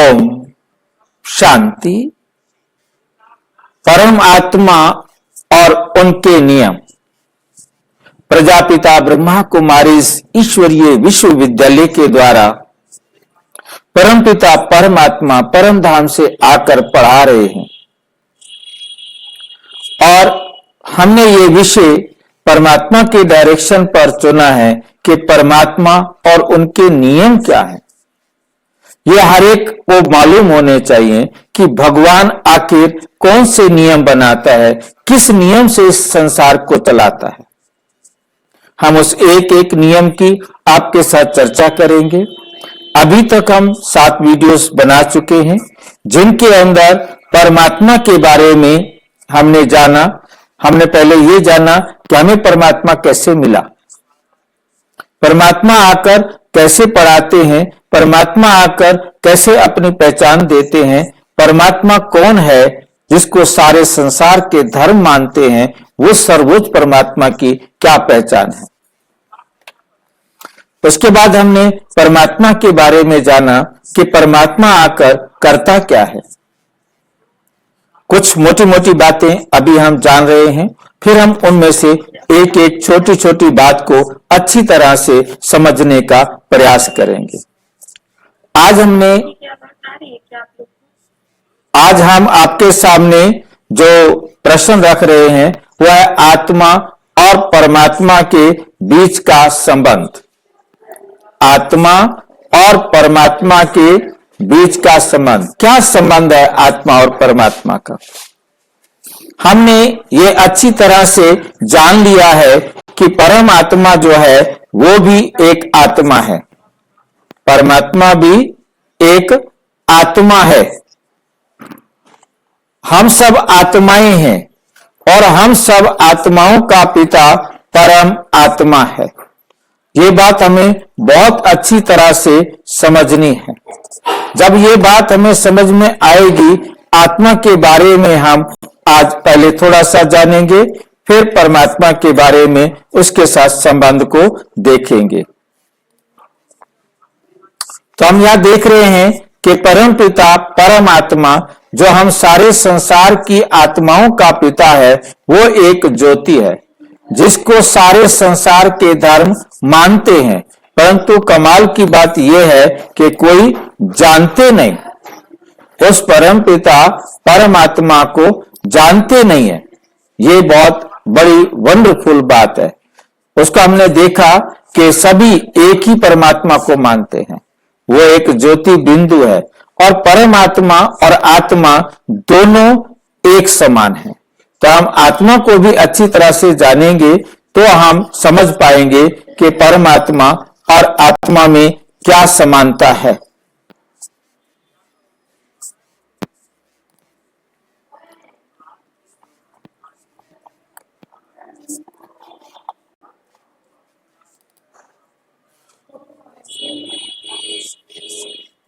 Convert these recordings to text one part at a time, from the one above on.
ओम शांति। परम आत्मा और उनके नियम। प्रजापिता ब्रह्मा कुमारी ईश्वरीय विश्वविद्यालय के द्वारा परमपिता परमात्मा परम धाम से आकर पढ़ा रहे हैं और हमने ये विषय परमात्मा के डायरेक्शन पर चुना है कि परमात्मा और उनके नियम क्या हैं। ये हर एक को मालूम होने चाहिए कि भगवान आखिर कौन से नियम बनाता है, किस नियम से इस संसार को चलाता है। हम उस एक एक नियम की आपके साथ चर्चा करेंगे। अभी तक हम 7 वीडियोस बना चुके हैं जिनके अंदर परमात्मा के बारे में हमने जाना। हमने पहले ये जाना कि हमें परमात्मा कैसे मिला, परमात्मा आकर कैसे पढ़ाते हैं, परमात्मा आकर कैसे अपनी पहचान देते हैं, परमात्मा कौन है जिसको सारे संसार के धर्म मानते हैं, वो सर्वोच्च परमात्मा की क्या पहचान है। उसके बाद हमने परमात्मा के बारे में जाना कि परमात्मा आकर करता क्या है। कुछ मोटी मोटी बातें अभी हम जान रहे हैं, फिर हम उनमें से एक एक छोटी छोटी बात को अच्छी तरह से समझने का प्रयास करेंगे। आज हम आपके सामने जो प्रश्न रख रहे हैं वह है आत्मा और परमात्मा के बीच का संबंध। आत्मा और परमात्मा के बीच का संबंध, क्या संबंध है आत्मा और परमात्मा का। हमने ये अच्छी तरह से जान लिया है कि परम आत्मा जो है वो भी एक आत्मा है, परमात्मा भी एक आत्मा है। हम सब आत्माएं हैं और हम सब आत्माओं का पिता परम आत्मा है। ये बात हमें बहुत अच्छी तरह से समझनी है। जब ये बात हमें समझ में आएगी, आत्मा के बारे में हम आज पहले थोड़ा सा जानेंगे, फिर परमात्मा के बारे में उसके साथ संबंध को देखेंगे। तो हम यहां देख रहे हैं कि परम पिता परमात्मा जो हम सारे संसार की आत्माओं का पिता है, वो एक ज्योति है जिसको सारे संसार के धर्म मानते हैं, परंतु कमाल की बात यह है कि कोई जानते नहीं। उस परम पिता परमात्मा को जानते नहीं है। ये बहुत बड़ी वंडरफुल बात है। उसको हमने देखा कि सभी एक ही परमात्मा को मानते हैं, वो एक ज्योति बिंदु है और परमात्मा और आत्मा दोनों एक समान है। तो हम आत्मा को भी अच्छी तरह से जानेंगे तो हम समझ पाएंगे कि परमात्मा और आत्मा में क्या समानता है।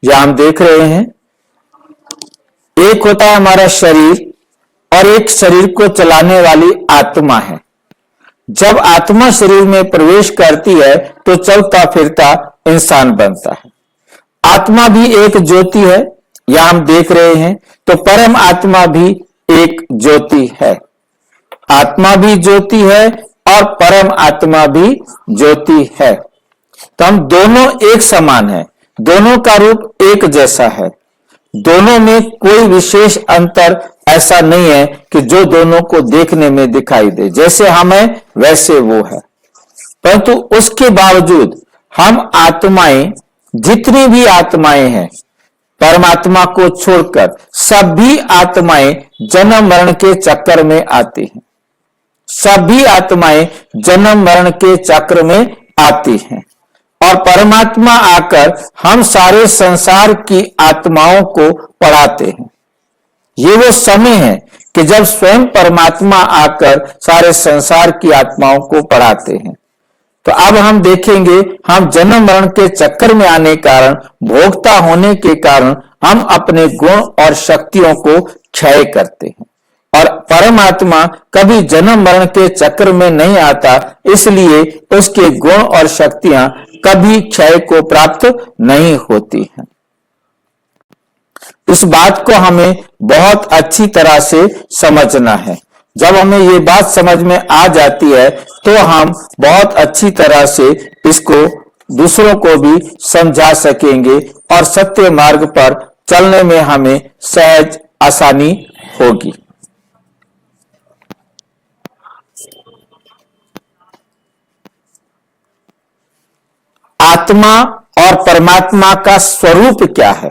यह हम देख रहे हैं, एक होता है हमारा शरीर और एक शरीर को चलाने वाली आत्मा है। जब आत्मा शरीर में प्रवेश करती है तो चलता फिरता इंसान बनता है। आत्मा भी एक ज्योति है, यह हम देख रहे हैं। तो परम आत्मा भी एक ज्योति है। आत्मा भी ज्योति है और परम आत्मा भी ज्योति है। तो हम दोनों एक समान है, दोनों का रूप एक जैसा है, दोनों में कोई विशेष अंतर ऐसा नहीं है कि जो दोनों को देखने में दिखाई दे। जैसे हम हैं वैसे वो है, परंतु उसके बावजूद हम आत्माएं, जितनी भी आत्माएं हैं परमात्मा को छोड़कर, सभी आत्माएं जन्म मरण के चक्कर में आती हैं। सभी आत्माएं जन्म मरण के चक्र में आती हैं और परमात्मा आकर हम सारे संसार की आत्माओं को पढ़ाते हैं। ये वो समय है कि जब स्वयं परमात्मा आकर सारे संसार की आत्माओं को पढ़ाते हैं। तो अब हम देखेंगे, हम जन्म मरण के चक्कर में आने कारण, भोक्ता होने के कारण हम अपने गुण और शक्तियों को क्षय करते हैं और परमात्मा कभी जन्म मरण के चक्र में नहीं आता, इसलिए उसके गुण और शक्तियां कभी क्षय को प्राप्त नहीं होती हैं। इस बात को हमें बहुत अच्छी तरह से समझना है। जब हमें ये बात समझ में आ जाती है तो हम बहुत अच्छी तरह से इसको दूसरों को भी समझा सकेंगे और सत्य मार्ग पर चलने में हमें सहज आसानी होगी। आत्मा और परमात्मा का स्वरूप क्या है?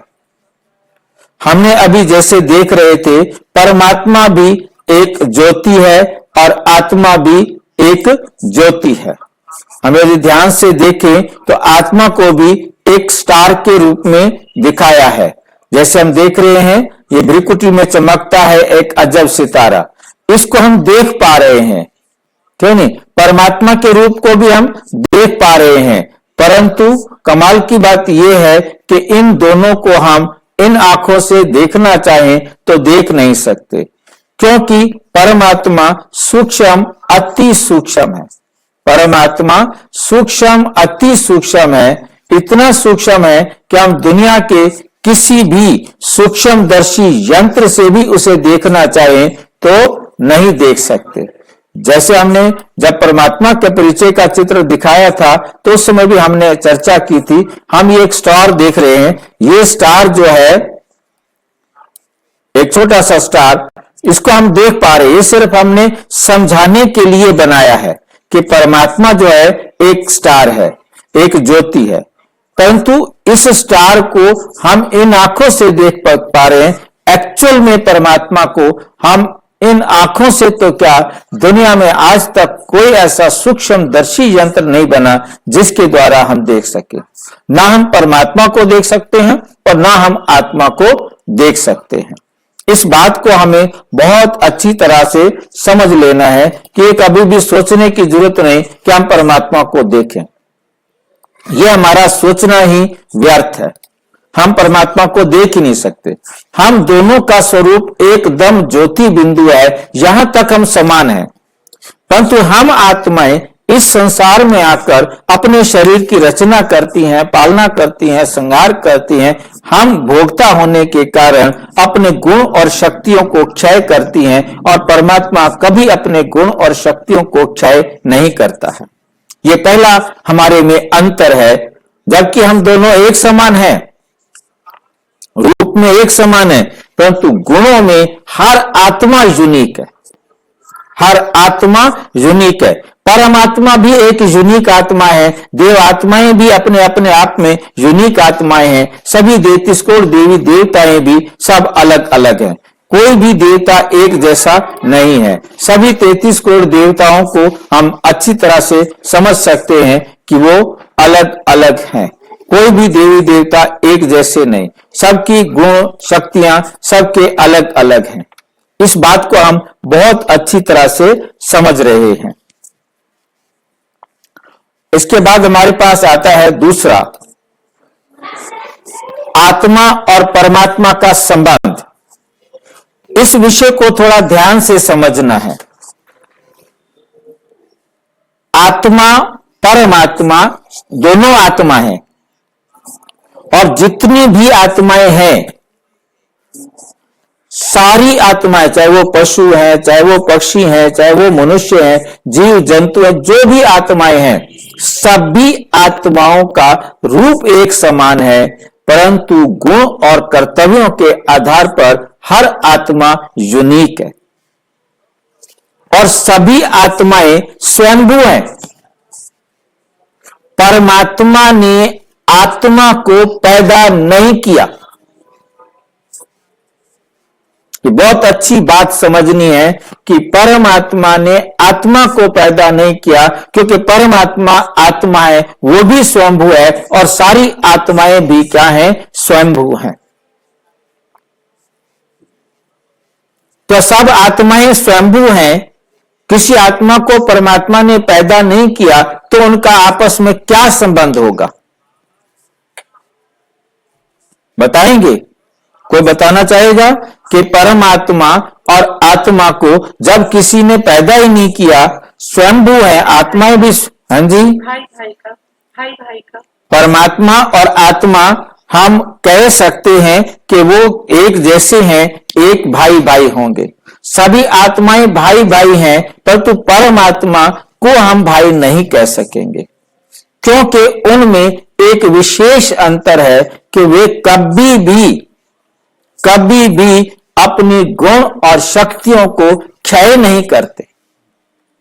हमने अभी जैसे देख रहे थे, परमात्मा भी एक ज्योति है और आत्मा भी एक ज्योति है। हम यदि ध्यान से देखें तो आत्मा को भी एक स्टार के रूप में दिखाया है। जैसे हम देख रहे हैं, ये भ्रिकुटी में चमकता है एक अजब सितारा, इसको हम देख पा रहे हैं, क्यों नहीं? परमात्मा के रूप को भी हम देख पा रहे हैं, परंतु कमाल की बात यह है कि इन दोनों को हम इन आंखों से देखना चाहें तो देख नहीं सकते, क्योंकि परमात्मा सूक्ष्म अति सूक्ष्म है। परमात्मा सूक्ष्म अति सूक्ष्म है, इतना सूक्ष्म है कि हम दुनिया के किसी भी सूक्ष्मदर्शी यंत्र से भी उसे देखना चाहें तो नहीं देख सकते। जैसे हमने जब परमात्मा के परिचय का चित्र दिखाया था तो उस समय भी हमने चर्चा की थी। हम ये एक स्टार देख रहे हैं, ये स्टार जो है एक छोटा सा स्टार, इसको हम देख पा रहे हैं। ये सिर्फ हमने समझाने के लिए बनाया है कि परमात्मा जो है एक स्टार है, एक ज्योति है, परंतु इस स्टार को हम इन आंखों से देख पा रहे हैं। एक्चुअल में परमात्मा को हम इन आंखों से तो क्या, दुनिया में आज तक कोई ऐसा सूक्ष्मदर्शी यंत्र नहीं बना जिसके द्वारा हम देख सके। ना हम परमात्मा को देख सकते हैं और ना हम आत्मा को देख सकते हैं। इस बात को हमें बहुत अच्छी तरह से समझ लेना है कि कभी भी सोचने की जरूरत नहीं कि हम परमात्मा को देखें। यह हमारा सोचना ही व्यर्थ है। हम परमात्मा को देख ही नहीं सकते। हम दोनों का स्वरूप एकदम ज्योति बिंदु है, यहां तक हम समान हैं, परंतु हम आत्माएं इस संसार में आकर अपने शरीर की रचना करती हैं, पालना करती हैं, संहार करती हैं। हम भोक्ता होने के कारण अपने गुण और शक्तियों को क्षय करती हैं और परमात्मा कभी अपने गुण और शक्तियों को क्षय नहीं करता है। ये पहला हमारे में अंतर है। जबकि हम दोनों एक समान हैं, रूप में एक समान है, परंतु गुणों में हर आत्मा यूनिक है। हर आत्मा यूनिक है। परमात्मा भी एक यूनिक आत्मा है, देव आत्माएं भी अपने अपने आप में यूनिक आत्माएं हैं। सभी 33 करोड़ देवी देवताएं भी सब अलग अलग हैं। कोई भी देवता एक जैसा नहीं है। सभी 33 करोड़ देवताओं को हम अच्छी तरह से समझ सकते हैं कि वो अलग अलग हैं। कोई भी देवी देवता एक जैसे नहीं, सबकी गुण शक्तियां सबके अलग अलग हैं। इस बात को हम बहुत अच्छी तरह से समझ रहे हैं। इसके बाद हमारे पास आता है दूसरा, आत्मा और परमात्मा का संबंध। इस विषय को थोड़ा ध्यान से समझना है। आत्मा परमात्मा दोनों आत्मा हैं, और जितनी भी आत्माएं हैं, सारी आत्माएं, चाहे वो पशु हैं, चाहे वो पक्षी हैं, चाहे वो मनुष्य हैं, जीव जंतु हैं, जो भी आत्माएं हैं, सभी आत्माओं का रूप एक समान है, परंतु गुण और कर्तव्यों के आधार पर हर आत्मा यूनिक है। और सभी आत्माएं स्वयंभू हैं। परमात्मा ने आत्मा को पैदा नहीं किया। बहुत अच्छी बात समझनी है कि परमात्मा ने आत्मा को पैदा नहीं किया, क्योंकि परमात्मा आत्मा है, वो भी स्वयंभू है, और सारी आत्माएं भी क्या हैं? स्वयंभू हैं। तो सब आत्माएं स्वयंभू हैं। किसी आत्मा को परमात्मा ने पैदा नहीं किया तो उनका आपस में क्या संबंध होगा? बताएंगे? कोई बताना चाहेगा कि परमात्मा और आत्मा को जब किसी ने पैदा ही नहीं किया, स्वयंभू है, आत्माएं भी, हाँ जी, भाई का परमात्मा और आत्मा हम कह सकते हैं कि वो एक जैसे हैं, एक भाई भाई होंगे। सभी आत्माएं भाई भाई हैं, परंतु परमात्मा को हम भाई नहीं कह सकेंगे, क्योंकि उनमें एक विशेष अंतर है कि वे कभी भी अपने गुण और शक्तियों को क्षय नहीं करते,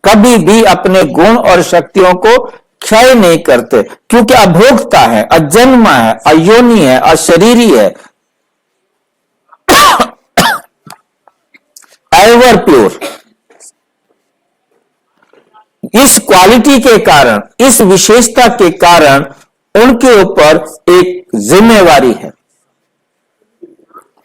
कभी भी अपने गुण और शक्तियों को क्षय नहीं करते, क्योंकि अभोक्ता है, अजन्मा है, अयोनि है, अशरीरी है, एवर प्योर। इस क्वालिटी के कारण, इस विशेषता के कारण उनके ऊपर एक जिम्मेवारी है।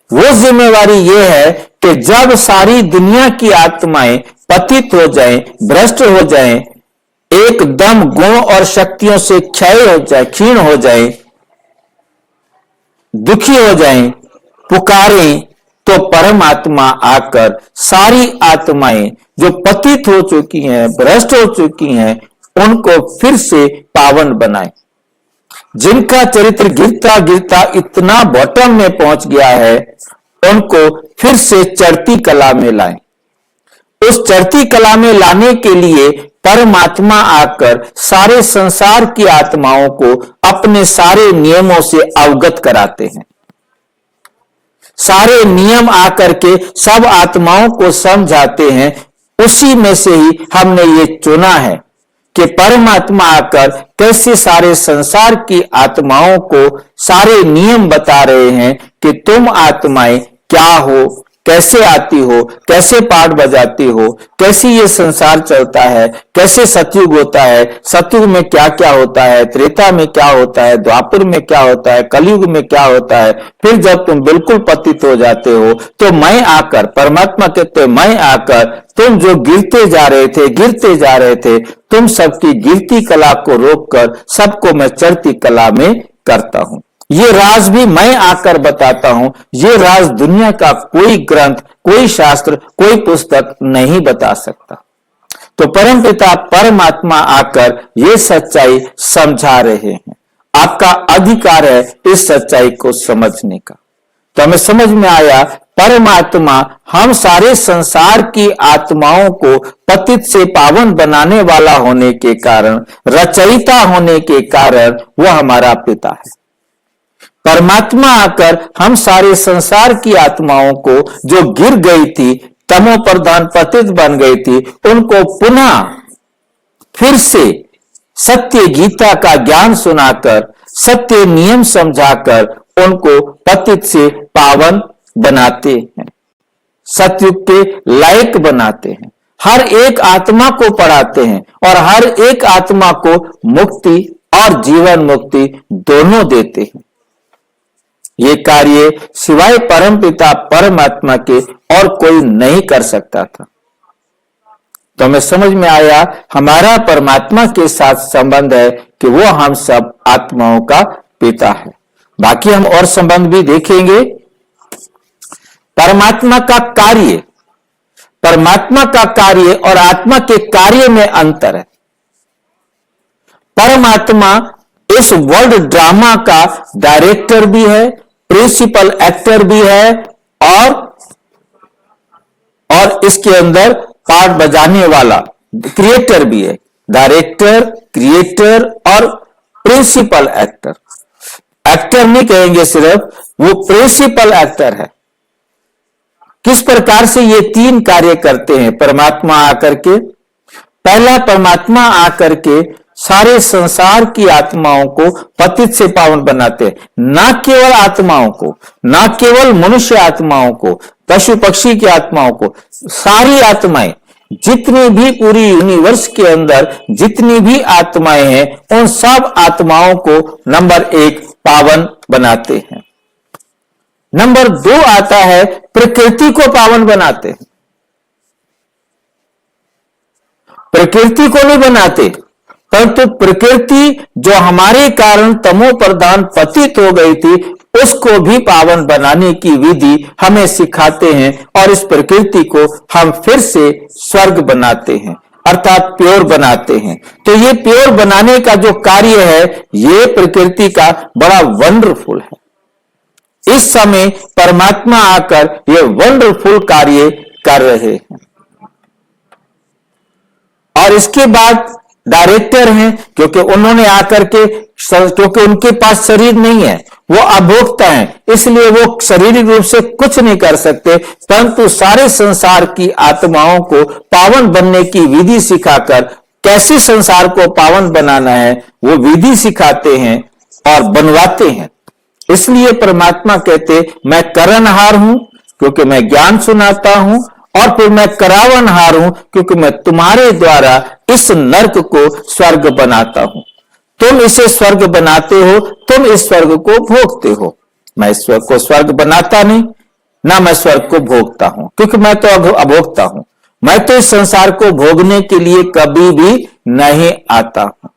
वो जिम्मेवारी ये है कि जब सारी दुनिया की आत्माएं पतित हो जाएं, भ्रष्ट हो जाएं, एकदम गुण और शक्तियों से क्षय हो जाए, क्षीण हो जाए, दुखी हो जाएं, पुकारें, तो परमात्मा आकर सारी आत्माएं जो पतित हो चुकी हैं, भ्रष्ट हो चुकी हैं, उनको फिर से पावन बनाए। जिनका चरित्र गिरता गिरता इतना बॉटम में पहुंच गया है, उनको फिर से चढ़ती कला में लाएं। उस चढ़ती कला में लाने के लिए परमात्मा आकर सारे संसार की आत्माओं को अपने सारे नियमों से अवगत कराते हैं। सारे नियम आकर के सब आत्माओं को समझाते हैं। उसी में से ही हमने ये चुना है कि परमात्मा आकर कैसे सारे संसार की आत्माओं को सारे नियम बता रहे हैं कि तुम आत्माएं क्या हो, कैसे आती हो, कैसे पाठ बजाती हो, कैसे ये संसार चलता है, कैसे सतयुग होता है, सतयुग में क्या क्या होता है, त्रेता में क्या होता है, द्वापर में क्या होता है, कलयुग में क्या होता है। फिर जब तुम बिल्कुल पतित हो जाते हो तो मैं आकर, परमात्मा कहते मैं आकर, तुम जो गिरते जा रहे थे, तुम सबकी गिरती कला को रोककर सबको मैं चढ़ती कला में करता हूं। ये राज भी मैं आकर बताता हूं। ये राज दुनिया का कोई ग्रंथ, कोई शास्त्र, कोई पुस्तक नहीं बता सकता। तो परमपिता परमात्मा आकर ये सच्चाई समझा रहे हैं। आपका अधिकार है इस सच्चाई को समझने का। तो हमें समझ में आया, परमात्मा हम सारे संसार की आत्माओं को पतित से पावन बनाने वाला होने के कारण, रचयिता होने के कारण वो हमारा पिता है। परमात्मा आकर हम सारे संसार की आत्माओं को जो गिर गई थी, तमो प्रधान पतित बन गई थी, उनको पुनः फिर से सत्य गीता का ज्ञान सुनाकर, सत्य नियम समझाकर उनको पतित से पावन बनाते हैं, सतयुग के लायक बनाते हैं। हर एक आत्मा को पढ़ाते हैं और हर एक आत्मा को मुक्ति और जीवन मुक्ति दोनों देते हैं। ये कार्य सिवाय परमपिता परमात्मा के और कोई नहीं कर सकता था। तो हमें समझ में आया हमारा परमात्मा के साथ संबंध है कि वो हम सब आत्माओं का पिता है। बाकी हम और संबंध भी देखेंगे। परमात्मा का कार्य और आत्मा के कार्य में अंतर है। परमात्मा इस वर्ल्ड ड्रामा का डायरेक्टर भी है, प्रिंसिपल एक्टर भी है और इसके अंदर पार्ट बजाने वाला क्रिएटर भी है। डायरेक्टर, क्रिएटर और प्रिंसिपल एक्टर। एक्टर नहीं कहेंगे सिर्फ, वो प्रिंसिपल एक्टर है। किस प्रकार से ये तीन कार्य करते हैं परमात्मा आकर के? पहला, परमात्मा आकर के सारे संसार की आत्माओं को पतित से पावन बनाते हैं। ना केवल आत्माओं को, ना केवल मनुष्य आत्माओं को, पशु पक्षी की आत्माओं को, सारी आत्माएं, जितनी भी पूरी यूनिवर्स के अंदर जितनी भी आत्माएं हैं, उन सब आत्माओं को नंबर 1 पावन बनाते हैं। नंबर 2 आता है, प्रकृति को पावन बनाते हैं। प्रकृति को नहीं बनाते, परंतु प्रकृति जो हमारे कारण तमो प्रधान पतित हो गई थी, उसको भी पावन बनाने की विधि हमें सिखाते हैं और इस प्रकृति को हम फिर से स्वर्ग बनाते हैं, अर्थात प्योर बनाते हैं। तो ये प्योर बनाने का जो कार्य है, ये प्रकृति का बड़ा वंडरफुल है। इस समय परमात्मा आकर ये वंडरफुल कार्य कर रहे हैं। और इसके बाद डायरेक्टर हैं, क्योंकि उन्होंने आकर के, क्योंकि उनके पास शरीर नहीं है, वो अभोक्ता हैं, इसलिए वो शारीरिक रूप से कुछ नहीं कर सकते, परंतु सारे संसार की आत्माओं को पावन बनने की विधि सिखाकर कैसे संसार को पावन बनाना है वो विधि सिखाते हैं और बनवाते हैं। इसलिए परमात्मा कहते, मैं करनहार हूं क्योंकि मैं ज्ञान सुनाता हूं, और फिर मैं करावनहार हूं क्योंकि मैं तुम्हारे द्वारा इस नरक को स्वर्ग बनाता हूं। तुम इसे स्वर्ग बनाते हो, तुम इस स्वर्ग को भोगते हो। मैं इस स्वर्ग को स्वर्ग बनाता नहीं, ना मैं स्वर्ग को भोगता हूं, क्योंकि मैं तो अभोक्ता हूं। मैं तो इस संसार को भोगने के लिए कभी भी नहीं आता हूं।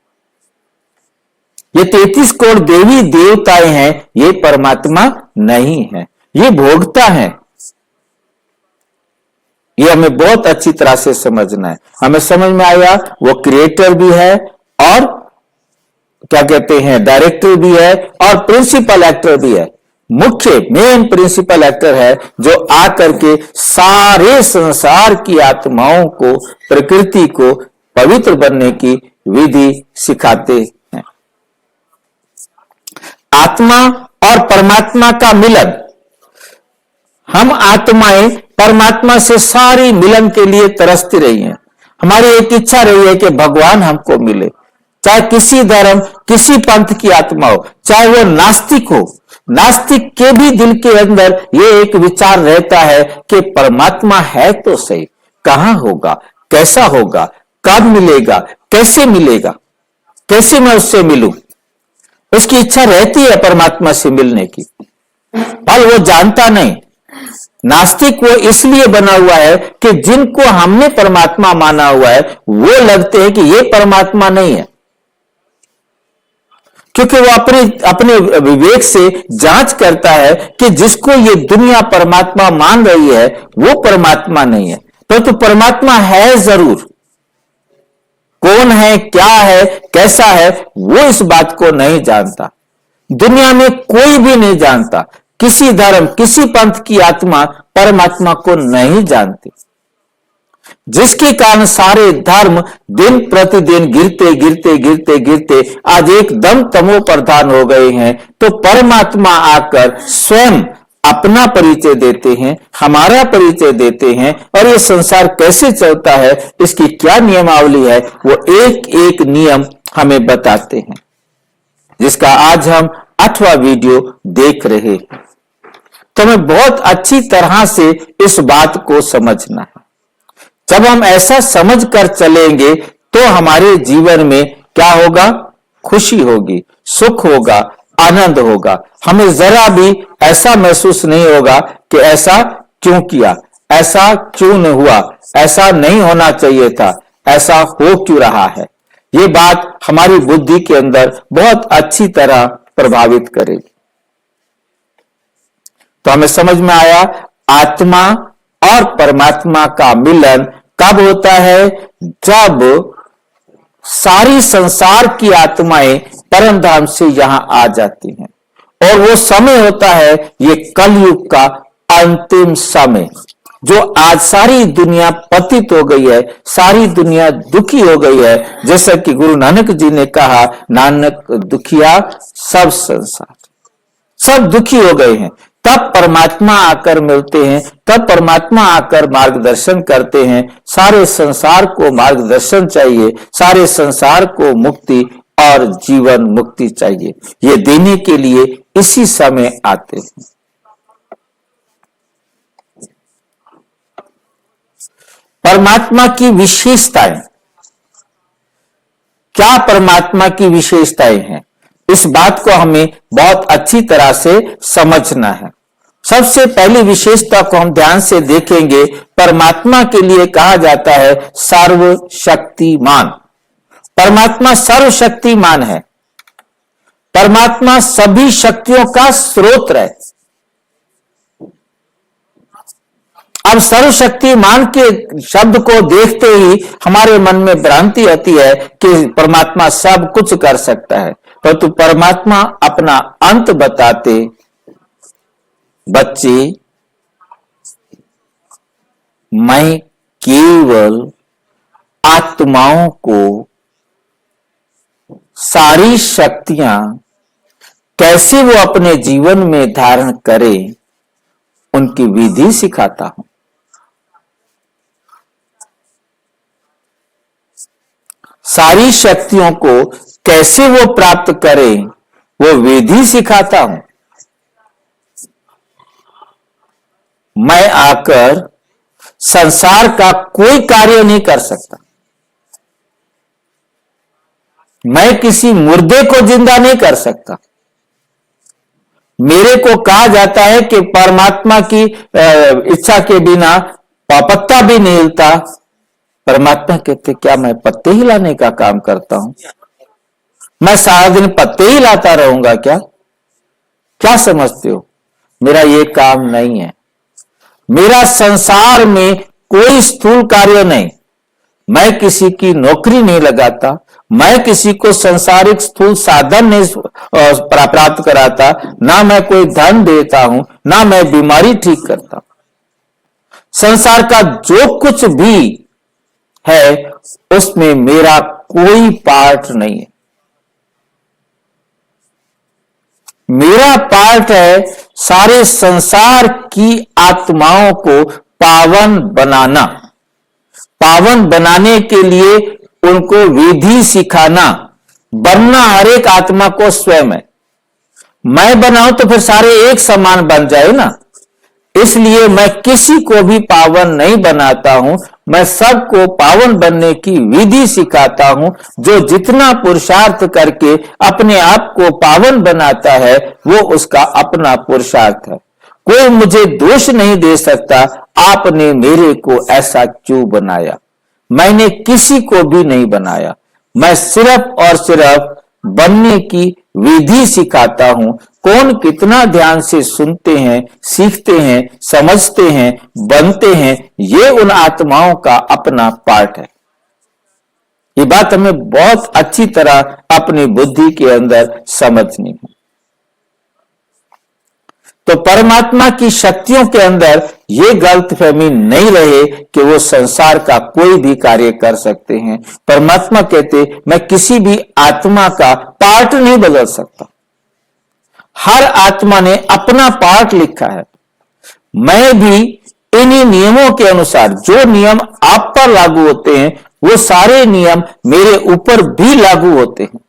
ये 33 करोड़ देवी देवताएं हैं, ये परमात्मा नहीं है, ये भोगता है। ये हमें बहुत अच्छी तरह से समझना है। हमें समझ में आया वो क्रिएटर भी है और क्या कहते हैं डायरेक्टर भी है और प्रिंसिपल एक्टर भी है। मुख्य मेन प्रिंसिपल एक्टर है जो आकर के सारे संसार की आत्माओं को, प्रकृति को पवित्र बनने की विधि सिखाते हैं। आत्मा और परमात्मा का मिलन। हम आत्माएं परमात्मा से सारी मिलन के लिए तरसती रही हैं। हमारी एक इच्छा रही है कि भगवान हमको मिले, चाहे किसी धर्म, किसी पंथ की आत्मा हो, चाहे वो नास्तिक हो। नास्तिक के भी दिल के अंदर ये एक विचार रहता है कि परमात्मा है तो सही, कहां होगा, कैसा होगा, कब मिलेगा, कैसे मिलेगा, कैसे मैं उससे मिलूं। उसकी इच्छा रहती है परमात्मा से मिलने की, पर वो जानता नहीं। नास्तिक वो इसलिए बना हुआ है कि जिनको हमने परमात्मा माना हुआ है वो लगते हैं कि ये परमात्मा नहीं है, क्योंकि वो अपने विवेक से जांच करता है कि जिसको ये दुनिया परमात्मा मान रही है वो परमात्मा नहीं है। परंतु तो परमात्मा है जरूर। कौन है, क्या है, कैसा है, वो इस बात को नहीं जानता। दुनिया में कोई भी नहीं जानता। किसी धर्म, किसी पंथ की आत्मा परमात्मा को नहीं जानती, जिसके कारण सारे धर्म दिन प्रतिदिन गिरते गिरते गिरते गिरते आज एकदम तमो प्रधान हो गए हैं। तो परमात्मा आकर स्वयं अपना परिचय देते हैं, हमारा परिचय देते हैं, और ये संसार कैसे चलता है, इसकी क्या नियमावली है, वो एक एक नियम हमें बताते हैं, जिसका आज हम 8वां वीडियो देख रहे हैं। तो हमें बहुत अच्छी तरह से इस बात को समझना है। जब हम ऐसा समझ कर चलेंगे तो हमारे जीवन में क्या होगा, खुशी होगी, सुख होगा, आनंद होगा। हमें जरा भी ऐसा महसूस नहीं होगा कि ऐसा क्यों किया, ऐसा क्यों नहीं हुआ, ऐसा नहीं होना चाहिए था, ऐसा हो क्यों रहा है। ये बात हमारी बुद्धि के अंदर बहुत अच्छी तरह प्रभावित करेगी। तो हमें समझ में आया आत्मा और परमात्मा का मिलन कब होता है, जब सारी संसार की आत्माएं परम धाम से यहां आ जाती हैं। और वो समय होता है ये कलयुग का अंतिम समय, जो आज सारी दुनिया पतित हो गई है, सारी दुनिया दुखी हो गई है। जैसा कि गुरु नानक जी ने कहा, नानक दुखिया सब संसार, सब दुखी हो गए हैं। तब परमात्मा आकर मिलते हैं, तब परमात्मा आकर मार्गदर्शन करते हैं। सारे संसार को मार्गदर्शन चाहिए, सारे संसार को मुक्ति और जीवन मुक्ति चाहिए। ये देने के लिए इसी समय आते हैं। परमात्मा की विशेषताएं क्या, परमात्मा की विशेषताएं हैं, इस बात को हमें बहुत अच्छी तरह से समझना है। सबसे पहली विशेषता को हम ध्यान से देखेंगे। परमात्मा के लिए कहा जाता है सर्वशक्तिमान। परमात्मा सर्वशक्तिमान है। परमात्मा सभी शक्तियों का स्रोत है। अब सर्वशक्तिमान के शब्द को देखते ही हमारे मन में भ्रांति आती है कि परमात्मा सब कुछ कर सकता है, परंतु परमात्मा अपना अंत बताते बच्चे, मैं केवल आत्माओं को सारी शक्तियां कैसे वो अपने जीवन में धारण करें, उनकी विधि सिखाता हूं। सारी शक्तियों को कैसे वो प्राप्त करें, वो विधि सिखाता हूं। मैं आकर संसार का कोई कार्य नहीं कर सकता। मैं किसी मुर्दे को जिंदा नहीं कर सकता। मेरे को कहा जाता है कि परमात्मा की इच्छा के बिना पत्ता भी नहीं हिलता। परमात्मा कहते क्या मैं पत्ते हिलाने का काम करता हूं? मैं सारा दिन पत्ते ही हिलाता रहूंगा क्या? क्या समझते हो? मेरा ये काम नहीं है। मेरा संसार में कोई स्थूल कार्य नहीं। मैं किसी की नौकरी नहीं लगाता। मैं किसी को संसारिक स्थूल साधन नहीं प्राप्त कराता। ना मैं कोई धन देता हूं, ना मैं बीमारी ठीक करता। संसार का जो कुछ भी है उसमें मेरा कोई पार्ट नहीं है। मेरा पार्ट है सारे संसार की आत्माओं को पावन बनाना। पावन बनाने के लिए उनको विधि सिखाना। बनना हर एक आत्मा को स्वयं है। मैं बनाऊं तो फिर सारे एक समान बन जाए ना। इसलिए मैं किसी को भी पावन नहीं बनाता हूं। मैं सबको पावन बनने की विधि सिखाता हूं। जो जितना पुरुषार्थ करके अपने आप को पावन बनाता है वो उसका अपना पुरुषार्थ है। कोई मुझे दोष नहीं दे सकता, आपने मेरे को ऐसा क्यों बनाया। मैंने किसी को भी नहीं बनाया। मैं सिर्फ और सिर्फ बनने की विधि सिखाता हूं। कौन कितना ध्यान से सुनते हैं, सीखते हैं, समझते हैं, बनते हैं, ये उन आत्माओं का अपना पार्ट है। ये बात हमें बहुत अच्छी तरह अपनी बुद्धि के अंदर समझनी है। तो परमात्मा की शक्तियों के अंदर ये गलतफहमी नहीं रहे कि वो संसार का कोई भी कार्य कर सकते हैं। परमात्मा कहते मैं किसी भी आत्मा का पार्ट नहीं बदल सकता। हर आत्मा ने अपना पार्ट लिखा है। मैं भी इन्हीं नियमों के अनुसार, जो नियम आप पर लागू होते हैं वो सारे नियम मेरे ऊपर भी लागू होते हैं।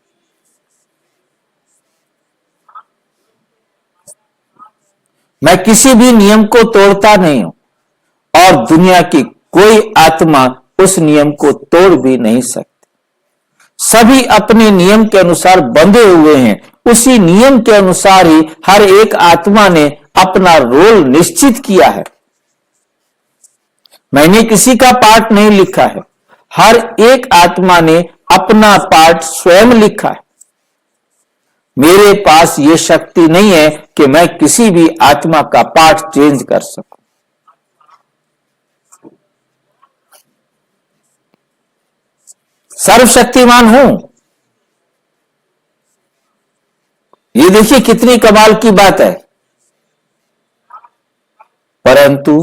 मैं किसी भी नियम को तोड़ता नहीं हूं और दुनिया की कोई आत्मा उस नियम को तोड़ भी नहीं सकती। सभी अपने नियम के अनुसार बंधे हुए हैं। उसी नियम के अनुसार ही हर एक आत्मा ने अपना रोल निश्चित किया है। मैंने किसी का पार्ट नहीं लिखा है। हर एक आत्मा ने अपना पार्ट स्वयं लिखा है। मेरे पास यह शक्ति नहीं है कि मैं किसी भी आत्मा का पार्ट चेंज कर सकूं। सर्वशक्तिमान हूं। ये देखिए कितनी कमाल की बात है। परंतु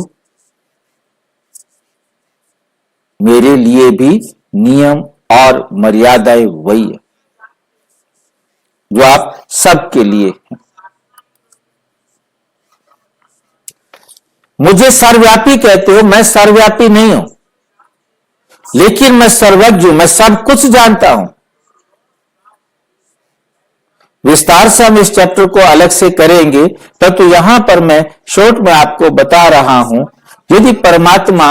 मेरे लिए भी नियम और मर्यादाएं वही है जो आप सबके लिए है। मुझे सर्वव्यापी कहते हो, मैं सर्वव्यापी नहीं हूं, लेकिन मैं सर्वज्ञ हूं। मैं सब कुछ जानता हूं। विस्तार से हम इस चैप्टर को अलग से करेंगे, परंतु यहां पर मैं शॉर्ट में आपको बता रहा हूं। यदि परमात्मा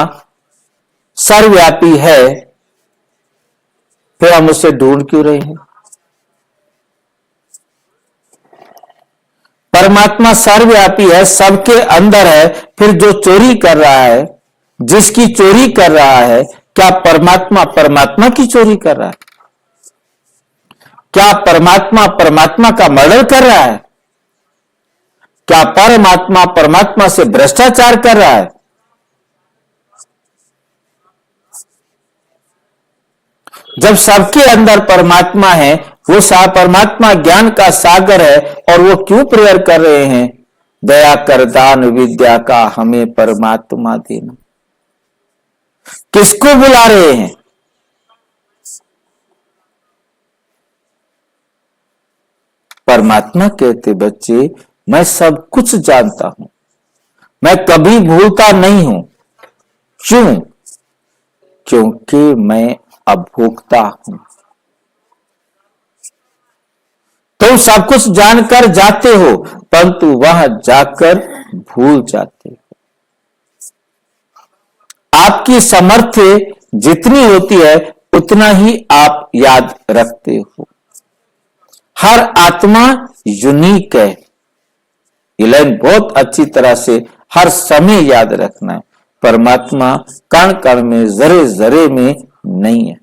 सर्वव्यापी है फिर हम उसे ढूंढ क्यों रहे हैं? परमात्मा सर्वव्यापी है, सबके अंदर है, फिर जो चोरी कर रहा है, जिसकी चोरी कर रहा है, क्या परमात्मा की चोरी कर रहा है? क्या परमात्मा का मर्डर कर रहा है? क्या परमात्मा से भ्रष्टाचार कर रहा है? जब सबके अंदर परमात्मा है, वो परमात्मा ज्ञान का सागर है, और वो क्यों प्रेयर कर रहे हैं? दया कर दान विद्या का हमें परमात्मा देना। किसको बुला रहे हैं? परमात्मा कहते बच्चे मैं सब कुछ जानता हूं, मैं कभी भूलता नहीं हूं। क्यों? क्योंकि मैं अभोक्ता हूं। तुम सब कुछ जानकर जाते हो, परंतु वहां जाकर भूल जाते हो। आपकी सामर्थ्य जितनी होती है उतना ही आप याद रखते हो। हर आत्मा यूनिक है। ये लाइन बहुत अच्छी तरह से हर समय याद रखना है। परमात्मा कण कण में, जरे जरे में नहीं है।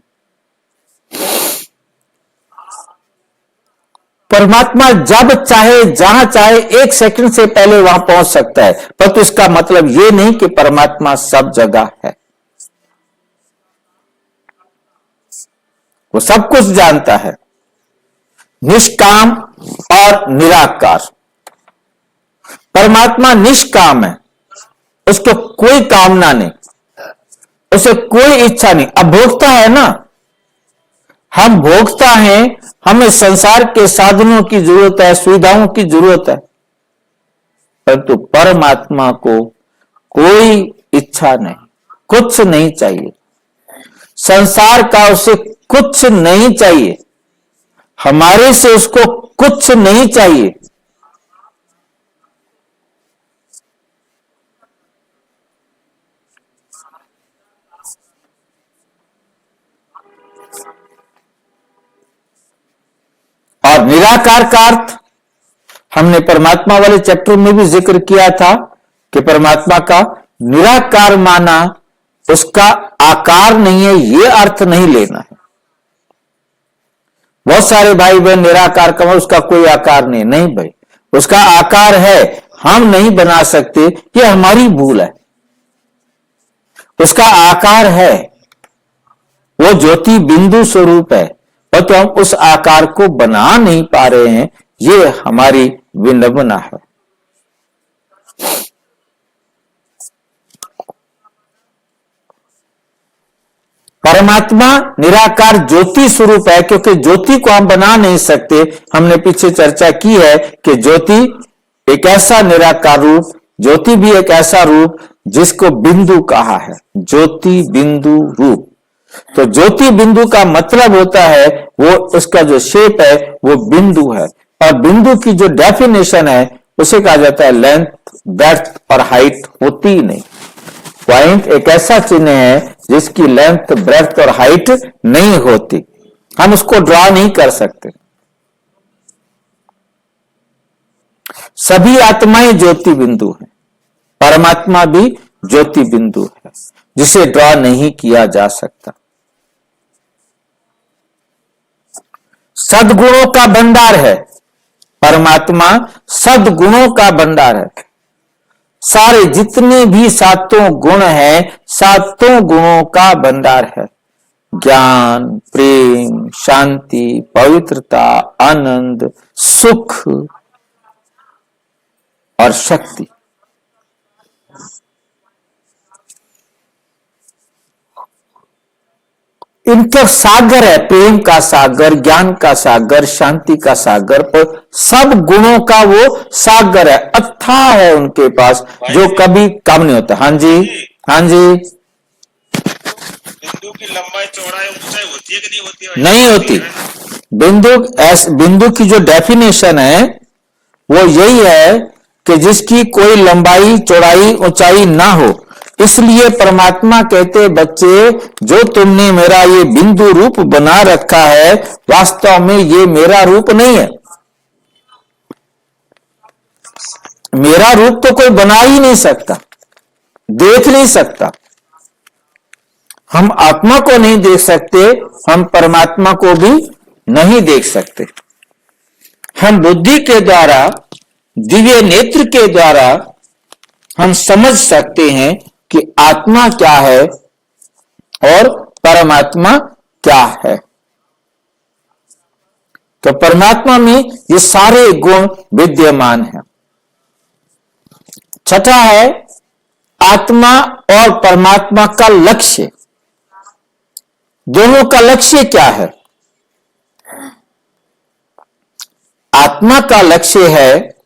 परमात्मा जब चाहे जहां चाहे 1 सेकंड से पहले वहां पहुंच सकता है, परंतु इसका मतलब यह नहीं कि परमात्मा सब जगह है। वो सब कुछ जानता है। निष्काम और निराकार। परमात्मा निष्काम है, उसको कोई कामना नहीं, उसे कोई इच्छा नहीं। अब भोगता है ना, हम भोगता हैं, हमें संसार के साधनों की जरूरत है, सुविधाओं की जरूरत है, परंतु परमात्मा को कोई इच्छा नहीं, कुछ नहीं चाहिए। संसार का उसे कुछ नहीं चाहिए, हमारे से उसको कुछ नहीं चाहिए। और निराकार का अर्थ हमने परमात्मा वाले चैप्टर में भी जिक्र किया था कि परमात्मा का निराकार माना उसका आकार नहीं है, यह अर्थ नहीं लेना है। बहुत सारे भाई बहन निराकार का उसका कोई आकार नहीं। नहीं भाई, उसका आकार है, हम नहीं बना सकते, यह हमारी भूल है। उसका आकार है, वो ज्योति बिंदु स्वरूप है, परंतु हम उस आकार को बना नहीं पा रहे हैं, ये हमारी विडंबना है। परमात्मा निराकार ज्योति स्वरूप है, क्योंकि ज्योति को हम बना नहीं सकते। हमने पीछे चर्चा की है कि ज्योति एक ऐसा निराकार रूप, ज्योति भी एक ऐसा रूप जिसको बिंदु कहा है, ज्योति बिंदु रूप। तो ज्योति बिंदु का मतलब होता है वो उसका जो शेप है वो बिंदु है, और बिंदु की जो डेफिनेशन है उसे कहा जाता है लेंथ, ब्रेड्थ और हाइट होती ही नहीं। पॉइंट एक ऐसा चिन्ह है जिसकी लेंथ, ब्रेड्थ और हाइट नहीं होती, हम उसको ड्रॉ नहीं कर सकते। सभी आत्माएं ज्योति बिंदु हैं, परमात्मा भी ज्योति बिंदु है जिसे ड्रॉ नहीं किया जा सकता। सद्गुणों का भंडार है परमात्मा, सद्गुणों का भंडार है। सारे जितने भी सातों गुण हैं, सातों गुणों का भंडार है। ज्ञान, प्रेम, शांति, पवित्रता, आनंद, सुख और शक्ति। इनका सागर है, प्रेम का सागर, ज्ञान का सागर, शांति का सागर, और सब गुणों का वो सागर है, अथाह है उनके पास, जो कभी कम नहीं होता। हाँ जी, हाँ जी। बिंदु की लंबाई, चौड़ाई, ऊंचाई होती है कि नहीं होती है? नहीं होती। बिंदु की जो डेफिनेशन है वो यही है कि जिसकी कोई लंबाई, चौड़ाई, ऊंचाई ना हो। इसलिए परमात्मा कहते बच्चे, जो तुमने मेरा ये बिंदु रूप बना रखा है, वास्तव में ये मेरा रूप नहीं है। मेरा रूप तो कोई बना ही नहीं सकता, देख नहीं सकता। हम आत्मा को नहीं देख सकते, हम परमात्मा को भी नहीं देख सकते। हम बुद्धि के द्वारा, दिव्य नेत्र के द्वारा हम समझ सकते हैं कि आत्मा क्या है और परमात्मा क्या है। तो परमात्मा में ये सारे गुण विद्यमान हैं। छठा है आत्मा और परमात्मा का लक्ष्य। दोनों का लक्ष्य क्या है? आत्मा का लक्ष्य है,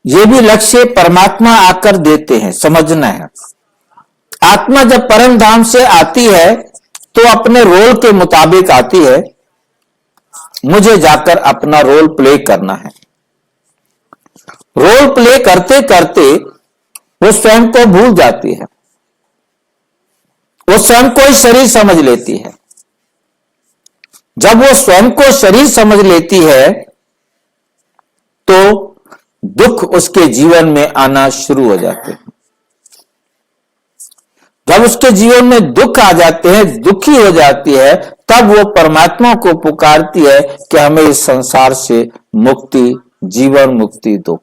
यह भी लक्ष्य परमात्मा आकर देते हैं, समझना है। आत्मा जब परम धाम से आती है तो अपने रोल के मुताबिक आती है, मुझे जाकर अपना रोल प्ले करना है। रोल प्ले करते करते वो स्वयं को भूल जाती है, वो स्वयं को ही शरीर समझ लेती है। जब वो स्वयं को शरीर समझ लेती है तो दुख उसके जीवन में आना शुरू हो जाते हैं। जब उसके जीवन में दुख आ जाते हैं, दुखी हो जाती है, तब वो परमात्मा को पुकारती है कि हमें इस संसार से मुक्ति, जीवन मुक्ति दो।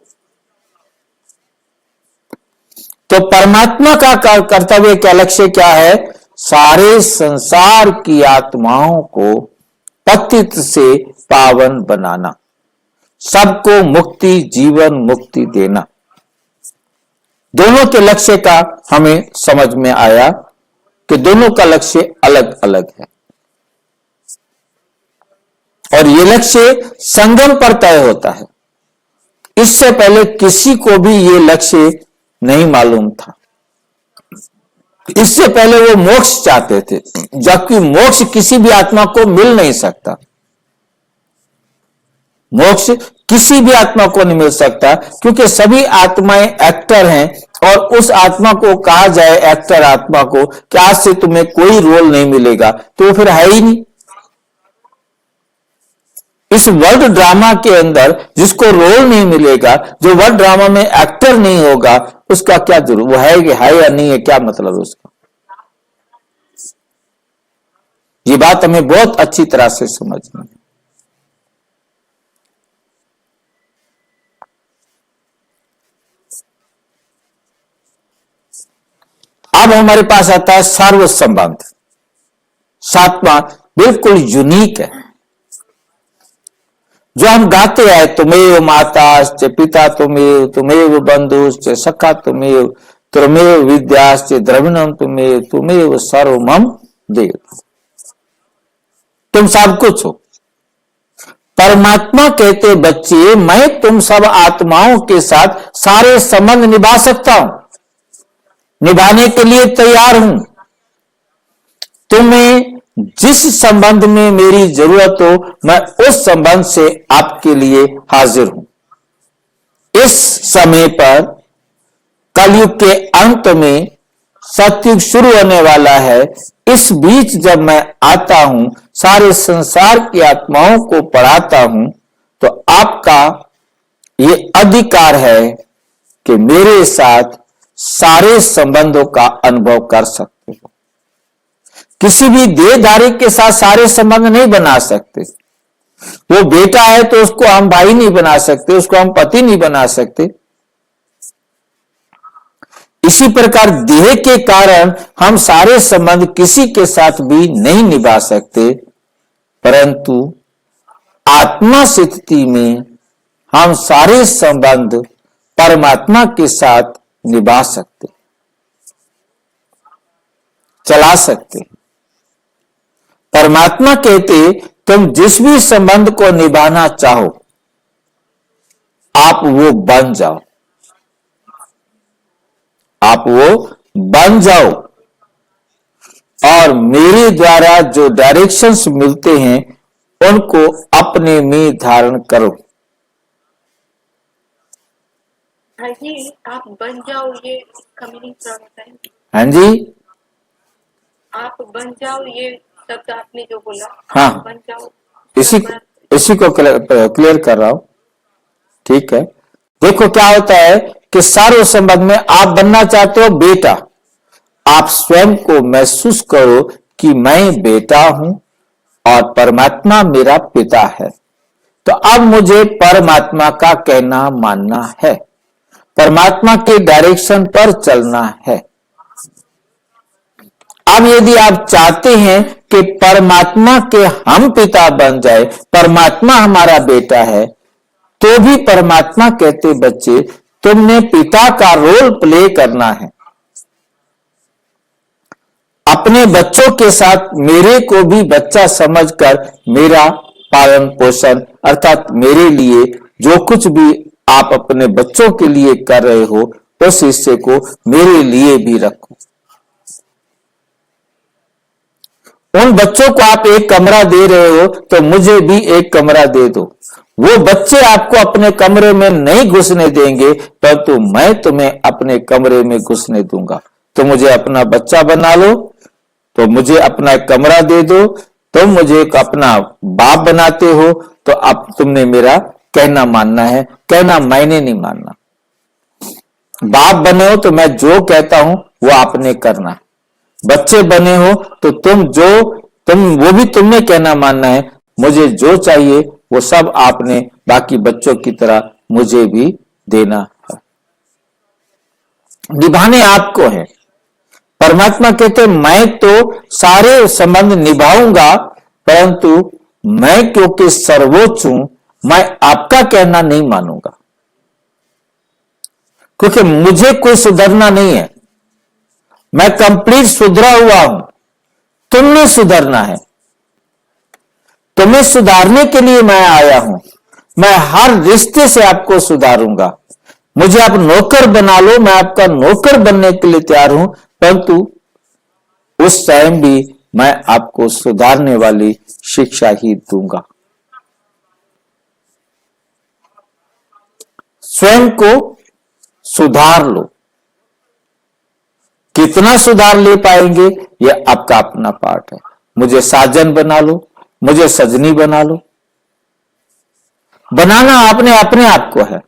तो परमात्मा का कर्तव्य क्या, लक्ष्य क्या है? सारे संसार की आत्माओं को पतित से पावन बनाना, सबको मुक्ति, जीवन मुक्ति देना। दोनों के लक्ष्य का हमें समझ में आया कि दोनों का लक्ष्य अलग अलग है और ये लक्ष्य संगम पर तय होता है। इससे पहले किसी को भी ये लक्ष्य नहीं मालूम था। इससे पहले वो मोक्ष चाहते थे, जबकि मोक्ष किसी भी आत्मा को मिल नहीं सकता। मोक्ष किसी भी आत्मा को नहीं मिल सकता, क्योंकि सभी आत्माएं एक्टर हैं और उस आत्मा को कहा जाए, एक्टर आत्मा को, कि आज से तुम्हें कोई रोल नहीं मिलेगा, तो फिर है ही नहीं। इस वर्ल्ड ड्रामा के अंदर जिसको रोल नहीं मिलेगा, जो वर्ल्ड ड्रामा में एक्टर नहीं होगा, उसका क्या जरूर, वो है या नहीं है, क्या मतलब उसका? ये बात हमें बहुत अच्छी तरह से समझनी है। अब हमारे पास आता है सर्व संबंध। सातवां बिल्कुल यूनिक है, जो हम गाते हैं, तुमेव माताश्च पिता तुमेव, तुमेव बंधुश्च सखा तुमेव, तुमेव विद्याश्च द्रविणम तुमेव, तुमेव सर्वमम देव। तुम सब कुछ हो। परमात्मा कहते, बच्चे मैं तुम सब आत्माओं के साथ सारे संबंध निभा सकता हूं, निभाने के लिए तैयार हूं। तुम्हें जिस संबंध में मेरी जरूरत हो, मैं उस संबंध से आपके लिए हाजिर हूं। इस समय पर कलयुग के अंत में सतयुग शुरू होने वाला है। इस बीच जब मैं आता हूं, सारे संसार की आत्माओं को पढ़ाता हूं, तो आपका ये अधिकार है कि मेरे साथ सारे संबंधों का अनुभव कर सकते हो। किसी भी देहधारी के साथ सारे संबंध नहीं बना सकते। वो बेटा है तो उसको हम भाई नहीं बना सकते, उसको हम पति नहीं बना सकते। इसी प्रकार देह के कारण हम सारे संबंध किसी के साथ भी नहीं निभा सकते, परंतु आत्मा स्थिति में हम सारे संबंध परमात्मा के साथ निभा सकते, चला सकते। परमात्मा कहते, तुम जिस भी संबंध को निभाना चाहो, आप वो बन जाओ, आप वो बन जाओ, और मेरे द्वारा जो डायरेक्शंस मिलते हैं उनको अपने में धारण करो। हाँ जी, आप बन जाओ, ये इसका मीनिंग क्या होता है? हाँ जी, आप बन जाओ, ये शब्द आपने जो बोला, हाँ, आप बन जाओ, इसी को क्लियर कर रहा हूं। ठीक है, देखो क्या होता है कि सर्व संबंध में आप बनना चाहते हो बेटा। आप स्वयं को महसूस करो कि मैं बेटा हूं और परमात्मा मेरा पिता है। तो अब मुझे परमात्मा का कहना मानना है, परमात्मा के डायरेक्शन पर चलना है। अब यदि आप चाहते हैं कि परमात्मा के हम पिता बन जाए, परमात्मा हमारा बेटा है, तो भी परमात्मा कहते बच्चे तुमने पिता का रोल प्ले करना है। अपने बच्चों के साथ मेरे को भी बच्चा समझकर मेरा पालन पोषण अर्थात मेरे लिए जो कुछ भी आप अपने बच्चों के लिए कर रहे हो उस हिस्से को मेरे लिए भी रखो। उन बच्चों को आप एक कमरा दे रहे हो तो मुझे भी एक कमरा दे दो। वो बच्चे आपको अपने कमरे में नहीं घुसने देंगे परंतु मैं तुम्हें अपने कमरे में घुसने दूंगा। तो मुझे अपना बच्चा बना लो, तो मुझे अपना एक कमरा दे दो, तुम मुझे एक अपना बाप बनाते हो तो अब तुमने मेरा कहना मानना है, कहना मैंने नहीं मानना। बाप बने हो तो मैं जो कहता हूं वो आपने करना है। बच्चे बने हो तो वो भी तुमने कहना मानना है। मुझे जो चाहिए वो सब आपने बाकी बच्चों की तरह मुझे भी देना है। निभाने आपको है। परमात्मा कहते मैं तो सारे संबंध निभाऊंगा परंतु मैं क्योंकि सर्वोच्च हूं मैं आपका कहना नहीं मानूंगा, क्योंकि मुझे कोई सुधरना नहीं है। मैं कंप्लीट सुधरा हुआ हूं, तुमने सुधरना है। तुम्हें सुधारने के लिए मैं आया हूं। मैं हर रिश्ते से आपको सुधारूंगा। मुझे आप नौकर बना लो, मैं आपका नौकर बनने के लिए तैयार हूं, परंतु उस टाइम भी मैं आपको सुधारने वाली शिक्षा ही दूंगा। स्वयं को सुधार लो। कितना सुधार ले पाएंगे यह आपका अपना पार्ट है। मुझे साजन बना लो, मुझे सजनी बना लो। बनाना आपने अपने आप को है।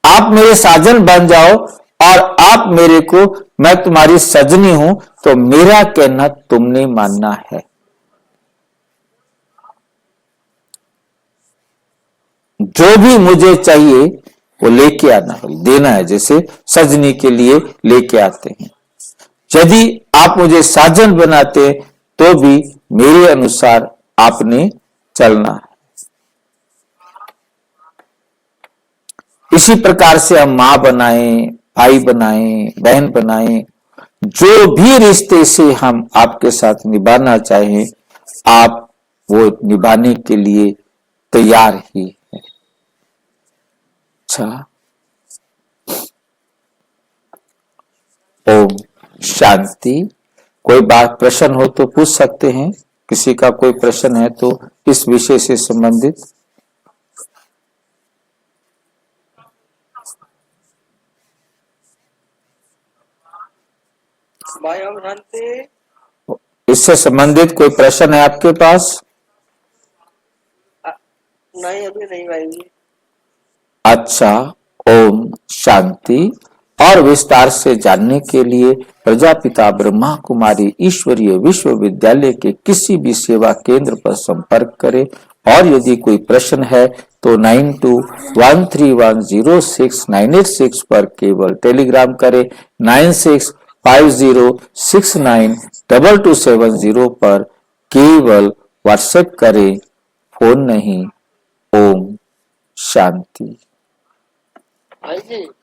आप मेरे साजन बन जाओ और आप मेरे को मैं तुम्हारी सजनी हूं तो मेरा कहना तुमने मानना है। जो भी मुझे चाहिए वो लेके आना है, देना है, जैसे सजनी के लिए लेके आते हैं। यदि आप मुझे साजन बनाते हैं तो भी मेरे अनुसार आपने चलना है। इसी प्रकार से हम मां बनाएं, भाई बनाएं, बहन बनाएं, जो भी रिश्ते से हम आपके साथ निभाना चाहें आप वो निभाने के लिए तैयार ही है। अच्छा, ओम शांति। कोई बात प्रश्न हो तो पूछ सकते हैं। किसी का कोई प्रश्न है तो इस विषय से संबंधित। इससे संबंधित कोई प्रश्न है आपके पास? नहीं, अभी नहीं भाई। अच्छा, ओम शांति। और विस्तार से जानने के लिए प्रजापिता ब्रह्मा कुमारी ईश्वरीय विश्वविद्यालय के किसी भी सेवा केंद्र पर संपर्क करें। और यदि कोई प्रश्न है तो 9213106986 पर केवल टेलीग्राम करें। 9650692270 पर केवल व्हाट्सएप करें, फोन नहीं। ओम शांति। भाई जी